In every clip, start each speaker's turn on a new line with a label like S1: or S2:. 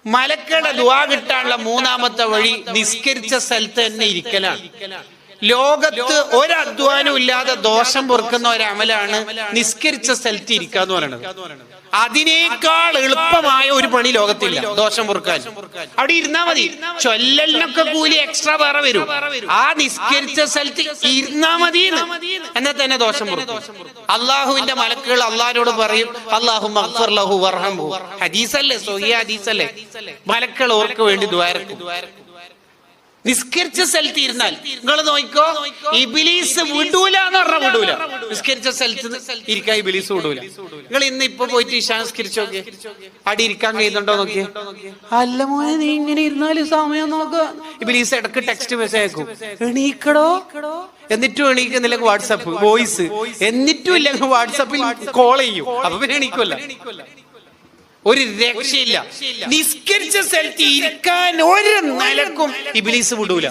S1: മലക്കളുടെ ദുആ കിട്ടാനുള്ള മൂന്നാമത്തെ വഴി നിസ്കരിച്ച സ്ഥലത്ത് തന്നെ ഇരിക്കലാണ്. ലോകത്ത് ഒരധ്വാനം ഇല്ലാതെ ദോഷം പൊറുക്കുന്ന ഒരമലാണ് നിസ്കരിച്ച സ്ഥലത്ത് ഇരിക്കുക എന്ന് പറയുന്നത്. അതിനേക്കാൾ എളുപ്പമായ ഒരു പണി ലോകത്തില്ല ദോഷം പൊറുക്കാൻ. അവിടെ ഇരുന്നാ മതി. ചൊല്ലലിനൊക്കെ കൂലി എക്സ്ട്രാ വേറെ വരും. ആ നിസ്കരിച്ച സ്ഥലത്ത് ഇരുന്നാ മതി എന്നാൽ തന്നെ ദോഷം പൊറുക്കും. അള്ളാഹുവിന്റെ മലക്കുകൾ അള്ളാഹിനോട് പറയും, അല്ലാഹു മഗ്ഫിർ ലഹു വർഹംഹു. ഹദീസല്ലേ, സ്വഹീഹ് ഹദീസല്ലേ. മലക്കുകൾ ഓർക്ക് വേണ്ടി ദുആരക്കും. നിസ്കരിച്ച സ്ഥലത്ത് ഇരുന്നാൽ നിങ്ങൾ നോക്കിക്കോ, ഇബ്ലീസ് വിടൂല എന്ന് പറഞ്ഞാൽ വിടൂല. നിസ്കരിച്ച സ്ഥലത്ത് ഇരിക്കാൻ ഇബ്ലീസ് വിടൂല. നിങ്ങൾ ഇന്ന് ഇപ്പൊ പോയിട്ട് ഇശാ നിസ്കരിച്ചു നോക്കിയേ, അടി ഇരിക്കാൻ കഴിയുന്നുണ്ടോ നോക്കിയേ. അല്ല മോനെ, നീ ഇങ്ങനെ ഇരുന്നാലും സമയം നോക്കുക. ഇബ്ലീസ് ഇടക്ക് ടെക്സ്റ്റ് മെസ്സേജ് അയക്കും, എണീക്കടോ. എന്നിട്ടും എണീക്കുന്നില്ല വാട്സാപ്പ് വോയിസ്, എന്നിട്ടും ഇല്ലെങ്കിൽ വാട്സാപ്പിൽ കോൾ ചെയ്യും. അപ്പൊ പിന്നെ എണീക്കുമല്ല. ഒരു രക്ഷയില്ല. നിസ്കരിച്ച സ്ഥലത്ത് ഇരിക്കാൻ ഒരു നിലക്കും ഇബ്ലീസ് വിടൂല.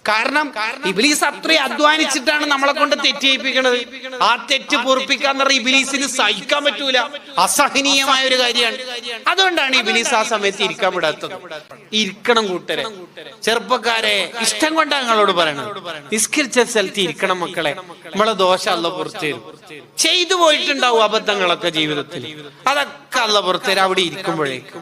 S1: കാരണം ഇബ്ലീസ് അത്രയും അധ്വാനിച്ചിട്ടാണ് നമ്മളെ കൊണ്ട് തെറ്റ് ചെയ്യിപ്പിക്കുന്നത്. ആ തെറ്റ് പൊറുപ്പിക്കാൻ പറഞ്ഞ ഇബ്ലീസിന് സഹിക്കാൻ പറ്റൂല. അസഹനീയമായ ഒരു കാര്യമാണ്. അതുകൊണ്ടാണ് ഇബ്ലീസ് ആ സമയത്ത് ഇരിക്കാൻ വിടാത്തത്. ഇരിക്കണം കൂട്ടരെ, ചെറുപ്പക്കാരെ, ഇഷ്ടം കൊണ്ടാണ് ഞങ്ങളോട് പറയണത്. നിസ്കരിച്ച സ്ഥലത്ത് ഇരിക്കണം മക്കളെ. നമ്മളെ ദോഷം അല്ലാഹു പുറത്തു തരും. ചെയ്തു പോയിട്ടുണ്ടാവും അബദ്ധങ്ങളൊക്കെ ജീവിതത്തിൽ, അതൊക്കെ അല്ലാഹു പുറത്തു തരും അവിടെ ഇരിക്കുമ്പോഴേക്കും.